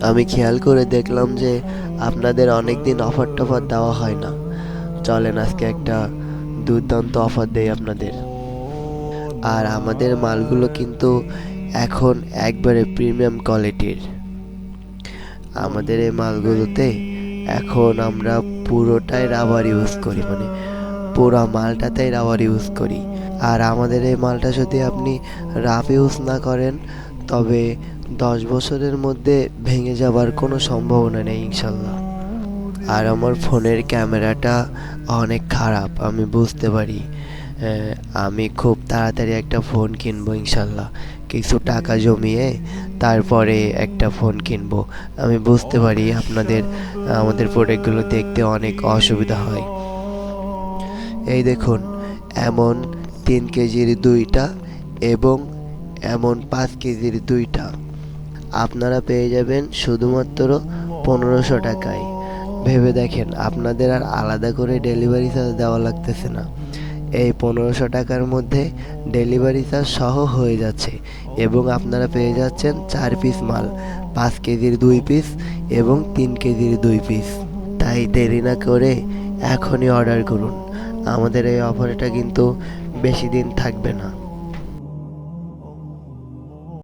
আমি খেয়াল করে দেখলাম যে আপনাদের অনেক দিন অফার টফার দেওয়া হয় না। চলেন আজকে একটা দুর্দান্ত অফার দেই আপনাদের। আর আমাদের মালগুলো কিন্তু এখন একবারে প্রিমিয়াম কোয়ালিটির। আমাদের এই মালগুলোতে এখন আমরা পুরোটাই রাবার ইউজ করি, মানে পুরো মালটাতেই রাবার ইউজ করি। আর আমাদের এই মালটা যদি আপনি রাফ ইউজ না করেন তবে 10 বছরের মধ্যে ভেঙে যাবার কোনো সম্ভাবনা নেই ইনশাল্লাহ। আর আমার ফোনের ক্যামেরাটা অনেক খারাপ, আমি বুঝতে পারি। আমি খুব তাড়াতাড়ি একটা ফোন কিনবো ইনশাল্লাহ। কিছু টাকা জমিয়ে তারপরে একটা ফোন কিনবো। আমি বুঝতে পারি আপনাদের আমাদের প্রোডাক্টগুলো দেখতে অনেক অসুবিধা হয়। এই দেখুন, এমন 3 কেজির 2টা এবং এমন 5 কেজির 2টা আপনারা পেয়ে যাবেন শুধুমাত্র 1500 টাকায়। ভেবে দেখেন, আপনাদের আর আলাদা করে ডেলিভারি চার্জ দেওয়া লাগতেছে না। এই 1500 টাকার মধ্যে ডেলিভারি চার্জ সহ হয়ে যাচ্ছে এবং আপনারা পেয়ে যাচ্ছেন 4 পিস মাল, 5 কেজির 2 পিস এবং 3 কেজির 2 পিস। তাই দেরি না করে এখনই অর্ডার করুন। আমাদের এই অফারটা কিন্তু বেশি দিন থাকবে না।